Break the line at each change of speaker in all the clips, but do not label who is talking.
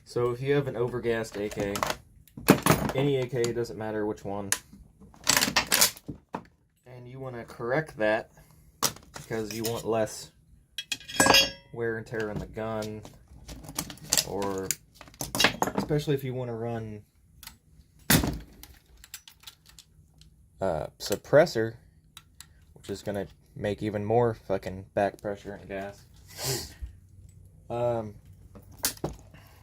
So if you have an overgassed AK, any AK, doesn't matter which one, and you want to correct that because you want less wear and tear on the gun, or especially if you want to run suppressor, which is going to make even more fucking back pressure and gas.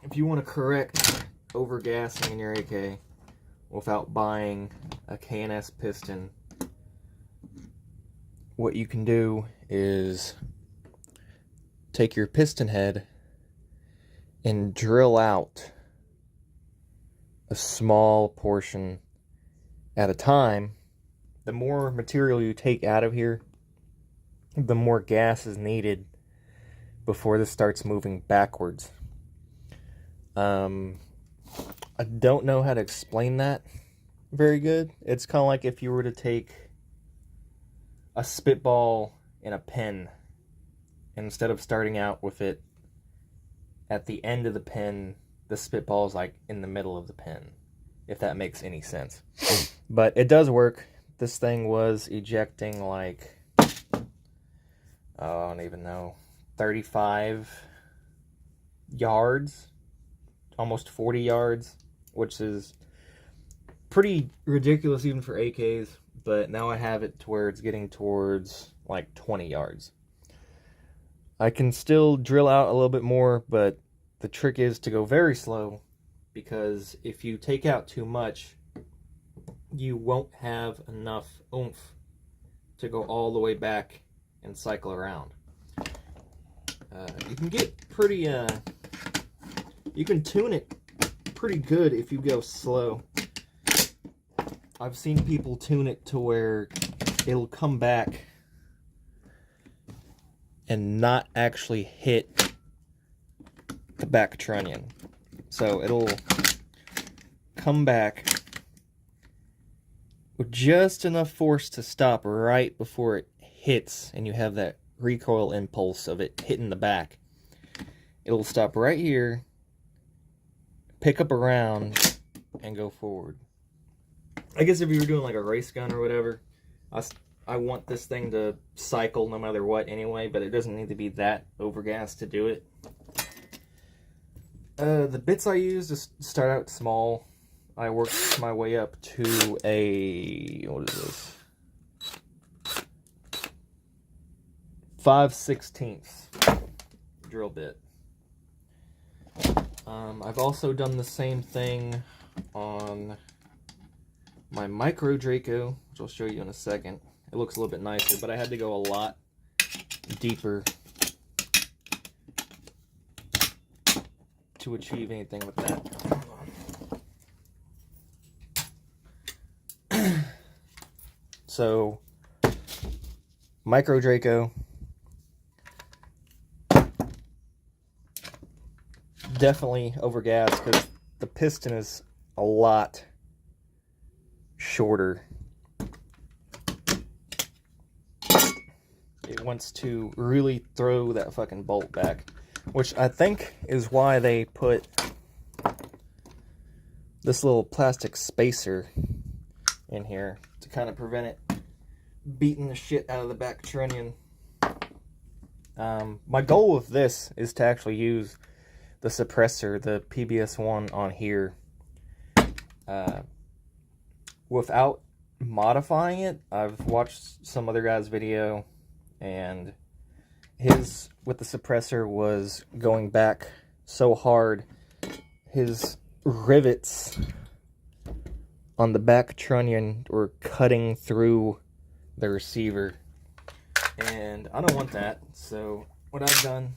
If you want to correct overgassing in your AK without buying a K&S piston, what you can do is take your piston head and drill out a small portion at a time. The more material you take out of here, the more gas is needed before this starts moving backwards. I don't know how to explain that very good. It's kind of like if you were to take a spitball in a pen, instead of starting out with it at the end of the pen, the spitball is like in the middle of the pen, if that makes any sense. But it does work. This thing was ejecting like, I don't even know, 35 yards, almost 40 yards, which is pretty ridiculous even for AKs, but now I have it to where it's getting towards like 20 yards. I can still drill out a little bit more, but the trick is to go very slow, because if you take out too much, you won't have enough oomph to go all the way back and cycle around. You can get pretty, you can tune it pretty good if you go slow. I've seen people tune it to where it'll come back and not actually hit the back trunnion. So it'll come back with just enough force to stop right before it hits, and you have that recoil impulse of it hitting the back. It'll stop right here, pick up around, and go forward. I guess if you were doing like a race gun or whatever, I want this thing to cycle no matter what anyway, but it doesn't need to be that overgassed to do it. The bits I use just start out small. I worked my way up to a, what is this? 5/16 drill bit. I've also done the same thing on my Micro Draco, which I'll show you in a second. It looks a little bit nicer, but I had to go a lot deeper to achieve anything with that. So, Micro Draco, definitely overgassed because the piston is a lot shorter. It wants to really throw that fucking bolt back, which I think is why they put this little plastic spacer in here to kind of prevent it beating the shit out of the back trunnion. My goal with this is to actually use the suppressor, the PBS1 on here, without modifying it. I've watched some other guy's video, and his with the suppressor was going back so hard, his rivets on the back trunnion were cutting through the receiver, and I don't want that. So what I've done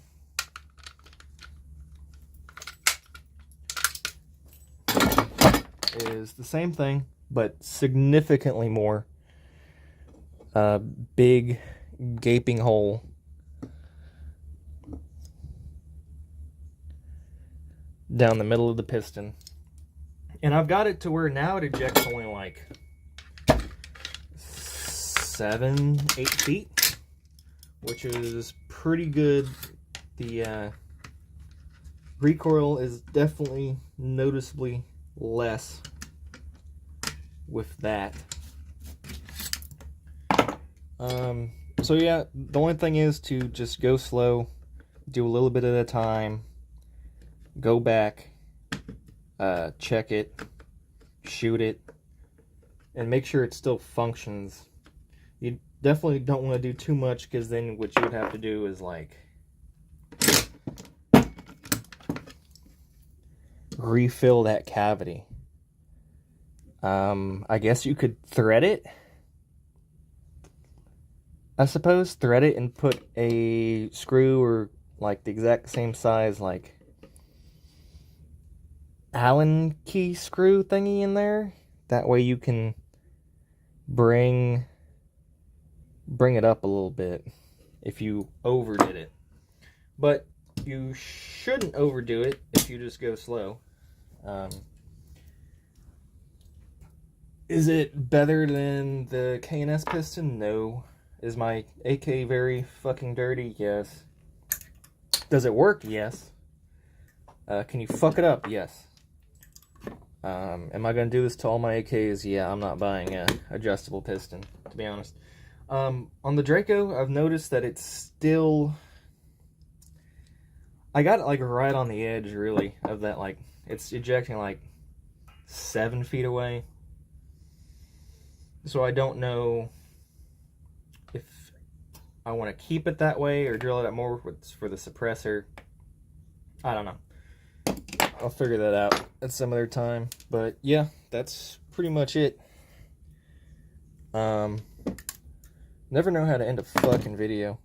is the same thing, but significantly more. Big gaping hole down the middle of the piston, and I've got it to where now it ejects only like 7-8 feet, which is pretty good. The recoil is definitely noticeably less with that. So yeah, the only thing is to just go slow, do a little bit at a time, go back, check it, shoot it, and make sure it still functions. You definitely don't want to do too much, because then what you would have to do is like refill that cavity. I guess you could thread it. I suppose thread it and put a screw or like the exact same size like Allen key screw thingy in there. That way you can bring it up a little bit if you overdid it. But you shouldn't overdo it if you just go slow. Is it better than the K&S piston? No. Is my AK very fucking dirty? Yes. Does it work? Yes. Can you fuck it up? Yes. Am I going to do this to all my AKs? Yeah, I'm not buying a adjustable piston, to be honest. On the Draco, I've noticed that it's still... I got it like right on the edge, really, of that, like, it's ejecting like 7 feet away. So I don't know if I want to keep it that way or drill it out more for the suppressor. I don't know. I'll figure that out at some other time. But yeah, that's pretty much it. Never know how to end a fucking video.